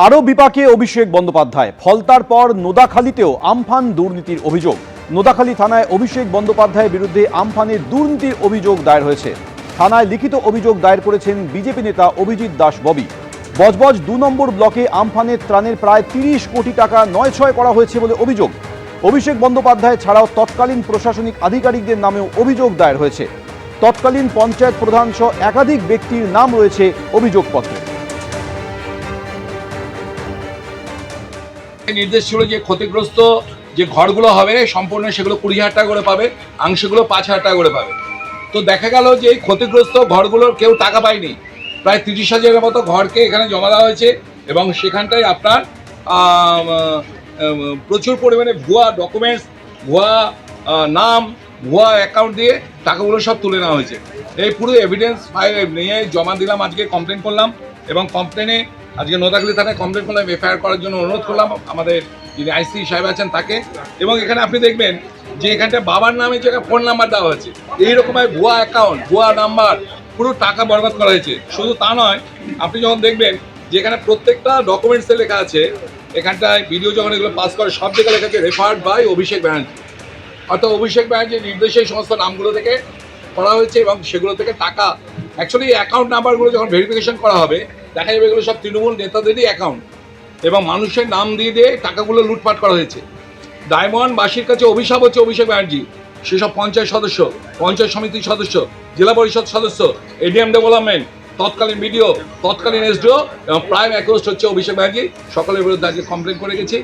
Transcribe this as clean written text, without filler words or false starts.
আরও বিপাকে অভিষেক বন্দ্যোপাধ্যায়। ফলতার পর নোদাখালীতেও আমফান দুর্নীতির অভিযোগ। নোদাখালী থানায় অভিষেক বন্দ্যোপাধ্যায়ের বিরুদ্ধে আমফানের দুর্নীতির অভিযোগ দায়ের হয়েছে। থানায় লিখিত অভিযোগ দায়ের করেছেন বিজেপি নেতা অভিজিৎ দাস ববি। বজবজ ২ নম্বর ব্লকে আমফানের ত্রাণের প্রায় ৩০ কোটি টাকা নয়ছয় করা হয়েছে বলে অভিযোগ। অভিষেক বন্দ্যোপাধ্যায় ছাড়াও তৎকালীন প্রশাসনিক আধিকারিকদের নামেও অভিযোগ দায়ের হয়েছে। তৎকালীন পঞ্চায়েত প্রধান সহ একাধিক ব্যক্তির নাম রয়েছে অভিযোগপত্রে। নির্দেশ ছিল যে ক্ষতিগ্রস্ত যে ঘরগুলো হবে সম্পূর্ণ সেগুলো ২০,০০০ টাকা করে পাবে, আংশগুলো ৫,০০০ টাকা করে পাবে। তো দেখা গেল যে এই ক্ষতিগ্রস্ত ঘরগুলোর কেউ টাকা পায়নি। প্রায় ৩০,০০০-এর মতো ঘরকে এখানে জমা দেওয়া হয়েছে এবং সেখানটায় আপনার প্রচুর পরিমাণে ভুয়া ডকুমেন্টস, ভুয়া নাম, ভুয়া অ্যাকাউন্ট দিয়ে টাকাগুলো সব তুলে নেওয়া হয়েছে। এই পুরো এভিডেন্স ফাইল নিয়ে জমা দিলাম, আজকে কমপ্লেন করলাম এবং কমপ্লেনে আজকে নোদাখালী থানায় কমপ্লেন করলাম, এফআইআর করার জন্য অনুরোধ করলাম আমাদের যিনি আইসি সাহেব আছেন তাকে। এবং এখানে আপনি দেখবেন যে এখানটা বাবার নামে জায়গায় ফোন নাম্বার দেওয়া হয়েছে, এইরকমভাবে ভুয়া অ্যাকাউন্ট, ভুয়া নাম্বার, পুরো টাকা বরবাদ করা হয়েছে। শুধু তা নয়, আপনি যখন দেখবেন যে এখানে প্রত্যেকটা ডকুমেন্টসে লেখা আছে, এখানটায় ভিডিও যখন এগুলো পাস করে সব জায়গায় লেখা আছে রেফার্ড বাই অভিষেক ব্যানার্জি। অর্থাৎ অভিষেক ব্যানার্জির নির্দেশে এই সমস্ত নামগুলো থেকে করা হয়েছে এবং সেগুলো থেকে টাকা অ্যাকচুয়ালি অ্যাকাউন্ট নাম্বারগুলো যখন ভেরিফিকেশন করা হবে দেখা যাবে এগুলো সব তৃণমূল নেতাদেরই অ্যাকাউন্ট এবং মানুষের নাম দিয়ে দিয়ে টাকাগুলো লুটপাট করা হয়েছে। ডায়মন্ডবাসীর কাছে অভিশাপ হচ্ছে অভিষেক ব্যানার্জি, সেসব পঞ্চায়েত সদস্য, পঞ্চায়েত সমিতির সদস্য, জেলা পরিষদ সদস্য, এডিএম ডেভেলপমেন্ট, তৎকালীন বিডিও, তৎকালীন এসডিও এবং প্রাইম অ্যাকিউজড হচ্ছে অভিষেক ব্যানার্জি। সকলের বিরুদ্ধে আজকে কমপ্লেন করে গেছি।